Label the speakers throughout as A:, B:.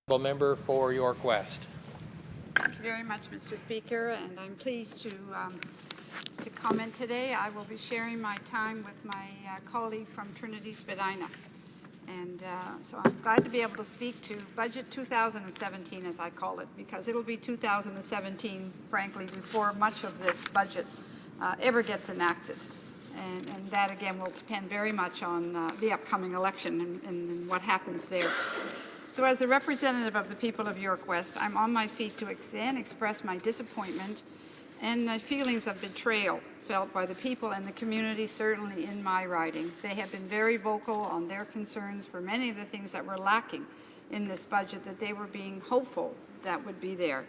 A: Member for York West.
B: Thank you very much, Mr. Speaker, and I'm pleased to comment today. I will be sharing my time with my colleague from Trinity Spadina, and so I'm glad to be able to speak to Budget 2017, as I call it, because it'll be 2017, frankly, before much of this budget ever gets enacted. And that, again, will depend very much on the upcoming election and what happens there. So as the representative of the people of York West, I'm on my feet to express my disappointment and my feelings of betrayal felt by the people and the community, certainly in my riding. They have been very vocal on their concerns for many of the things that were lacking in this budget that they were being hopeful that would be there.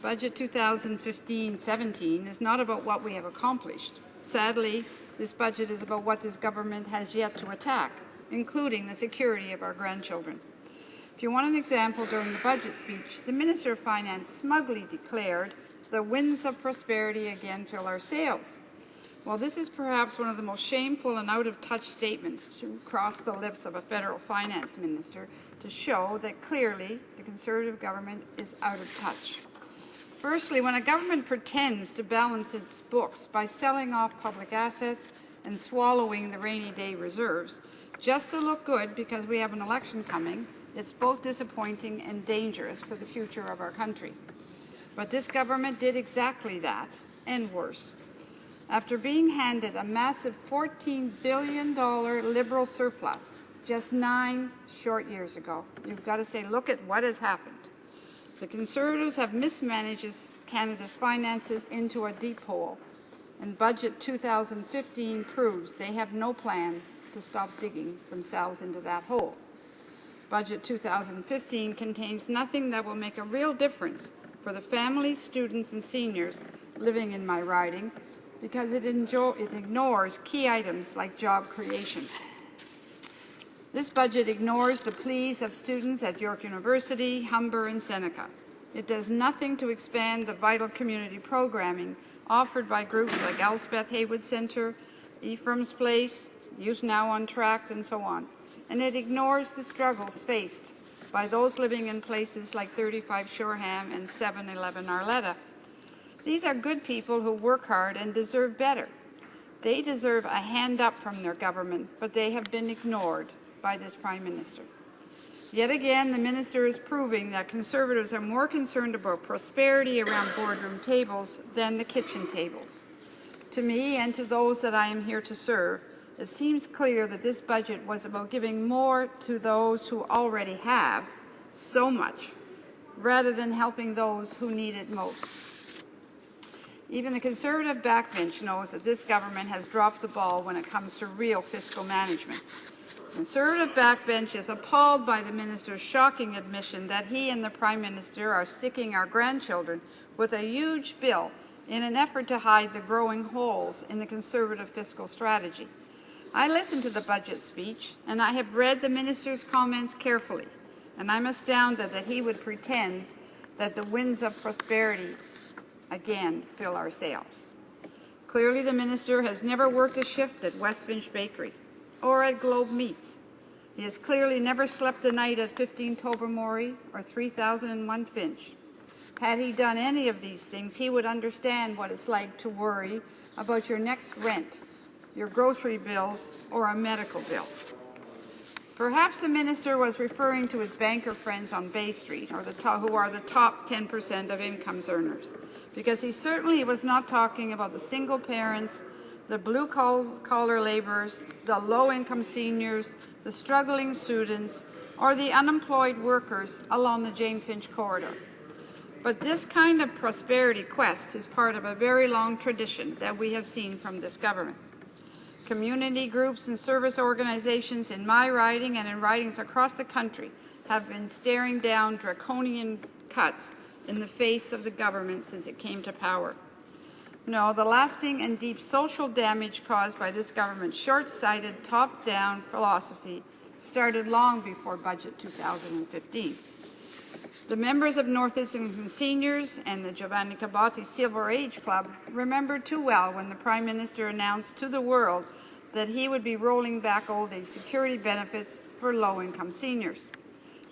B: Budget 2015-17 is not about what we have accomplished. Sadly, this budget is about what this government has yet to attack, including the security of our grandchildren. If you want an example, during the budget speech, the Minister of Finance smugly declared, "The winds of prosperity again fill our sails." Well, this is perhaps one of the most shameful and out-of-touch statements to cross the lips of a federal finance minister to show that clearly the Conservative government is out of touch. Firstly, when a government pretends to balance its books by selling off public assets and swallowing the rainy day reserves, just to look good because we have an election coming, it's both disappointing and dangerous for the future of our country. But this government did exactly that, and worse. After being handed a massive $14 billion Liberal surplus just 9 short years ago, you've got to say, look at what has happened. The Conservatives have mismanaged Canada's finances into a deep hole, and Budget 2015 proves they have no plan to stop digging themselves into that hole. Budget 2015 contains nothing that will make a real difference for the families, students, and seniors living in my riding because it ignores key items like job creation. This budget ignores the pleas of students at York University, Humber, and Seneca. It does nothing to expand the vital community programming offered by groups like Elspeth Haywood Centre, Ephraim's Place, Youth Now on Track, and so on. And it ignores the struggles faced by those living in places like 35 Shoreham and 711 Arletta. These are good people who work hard and deserve better. They deserve a hand up from their government, but they have been ignored by this Prime Minister. Yet again, the Minister is proving that Conservatives are more concerned about prosperity around boardroom tables than the kitchen tables. To me and to those that I am here to serve, it seems clear that this budget was about giving more to those who already have so much, rather than helping those who need it most. Even the Conservative backbench knows that this government has dropped the ball when it comes to real fiscal management. The Conservative backbench is appalled by the Minister's shocking admission that he and the Prime Minister are sticking our grandchildren with a huge bill in an effort to hide the growing holes in the Conservative fiscal strategy. I listened to the budget speech, and I have read the Minister's comments carefully, and I'm astounded that he would pretend that the winds of prosperity again fill our sails. Clearly, the Minister has never worked a shift at West Finch Bakery or at Globe Meats. He has clearly never slept a night at 15 Tobermory or 3001 Finch. Had he done any of these things, he would understand what it's like to worry about your next rent, your grocery bills, or a medical bill. Perhaps the Minister was referring to his banker friends on Bay Street, or who are the top 10% of income earners, because he certainly was not talking about the single parents, the blue-collar laborers, the low-income seniors, the struggling students, or the unemployed workers along the Jane Finch corridor. But this kind of prosperity quest is part of a very long tradition that we have seen from this government. Community groups and service organizations in my riding and in ridings across the country have been staring down draconian cuts in the face of the government since it came to power. No, the lasting and deep social damage caused by this government's short-sighted, top-down philosophy started long before Budget 2015. The members of North Islington Seniors and the Giovanni Cabati Silver Age Club remember too well when the Prime Minister announced to the world that he would be rolling back old age security benefits for low-income seniors.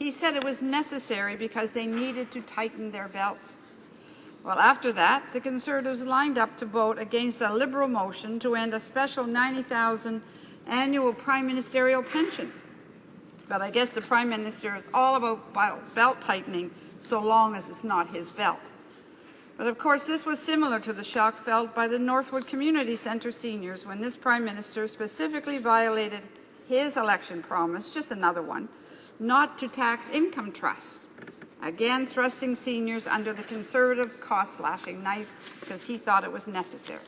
B: He said it was necessary because they needed to tighten their belts. Well, after that, the Conservatives lined up to vote against a Liberal motion to end a special $90,000 annual prime ministerial pension. But I guess the Prime Minister is all about belt tightening so long as it's not his belt. But of course, this was similar to the shock felt by the Northwood Community Centre seniors when this Prime Minister specifically violated his election promise, just another one, not to tax income trusts. Again, thrusting seniors under the Conservative cost-slashing knife because he thought it was necessary.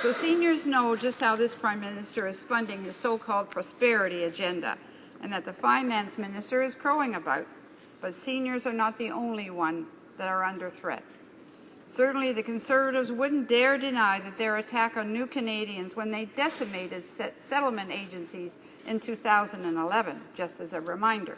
B: So seniors know just how this Prime Minister is funding his so-called prosperity agenda and that the Finance Minister is crowing about. But seniors are not the only one that are under threat. Certainly, the Conservatives wouldn't dare deny that their attack on New Canadians when they decimated settlement agencies in 2011, just as a reminder.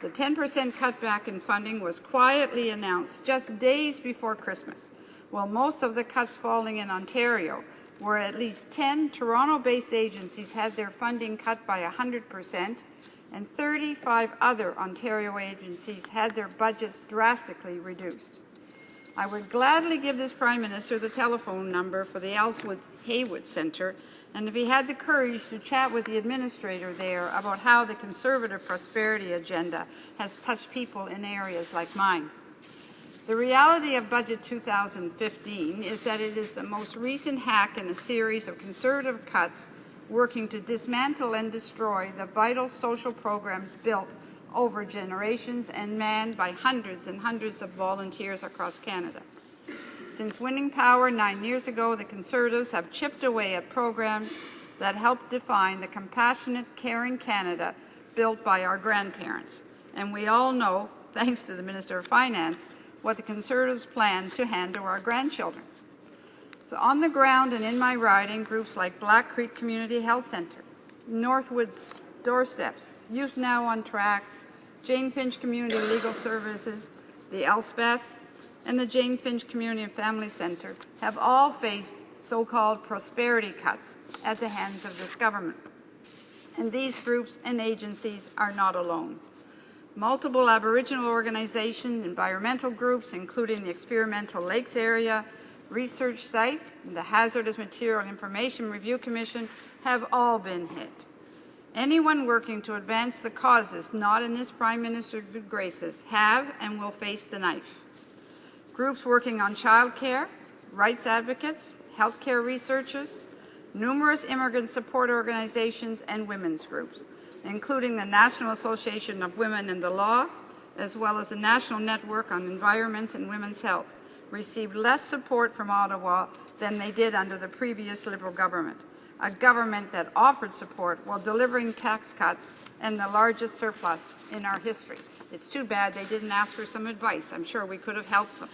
B: The 10% cutback in funding was quietly announced just days before Christmas, while most of the cuts falling in Ontario, where at least 10 Toronto-based agencies had their funding cut by 100%, and 35 other Ontario agencies had their budgets drastically reduced. I would gladly give this Prime Minister the telephone number for the Ellsworth Haywood Centre, and if he had the courage to chat with the administrator there about how the Conservative prosperity agenda has touched people in areas like mine. The reality of Budget 2015 is that it is the most recent hack in a series of Conservative cuts working to dismantle and destroy the vital social programs built over generations and manned by hundreds and hundreds of volunteers across Canada. Since winning power 9 years ago, the Conservatives have chipped away at programs that helped define the compassionate, caring Canada built by our grandparents. And we all know, thanks to the Minister of Finance, what the Conservatives plan to hand to our grandchildren. So on the ground and in my riding, groups like Black Creek Community Health Centre, Northwood's Doorsteps, Youth Now on Track, Jane Finch Community Legal Services, the Elspeth, and the Jane Finch Community and Family Centre have all faced so-called prosperity cuts at the hands of this government. And these groups and agencies are not alone. Multiple Aboriginal organizations, environmental groups, including the Experimental Lakes Area Research Site and the Hazardous Material Information Review Commission, have all been hit. Anyone working to advance the causes not in this Prime Minister's good graces have and will face the knife. Groups working on childcare, rights advocates, healthcare researchers, numerous immigrant support organizations and women's groups, including the National Association of Women in the Law, as well as the National Network on Environments and Women's Health, received less support from Ottawa than they did under the previous Liberal government, a government that offered support while delivering tax cuts and the largest surplus in our history. It's too bad they didn't ask for some advice. I'm sure we could have helped them.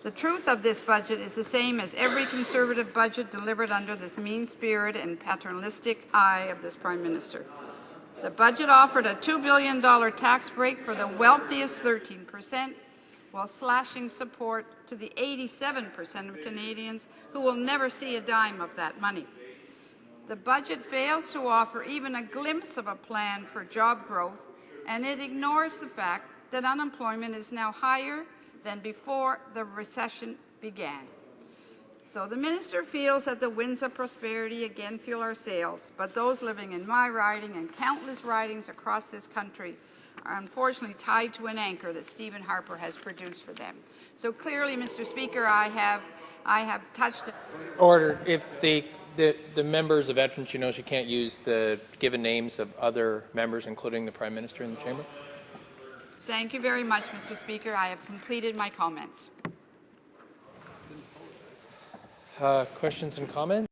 B: The truth of this budget is the same as every Conservative budget delivered under this mean-spirited and paternalistic eye of this Prime Minister. The budget offered a $2 billion tax break for the wealthiest 13%, while slashing support to the 87% of Canadians who will never see a dime of that money. The budget fails to offer even a glimpse of a plan for job growth, and it ignores the fact that unemployment is now higher than before the recession began. So the minister feels that the winds of prosperity again fuel our sails, but those living in my riding and countless ridings across this country are unfortunately tied to an anchor that Stephen Harper has produced for them. So clearly, Mr. Speaker, I have touched it.
A: Order. If the members of veterans, she can't use the given names of other members, including the Prime Minister in the chamber.
B: Thank you very much, Mr. Speaker. I have completed my comments.
A: Questions and comments?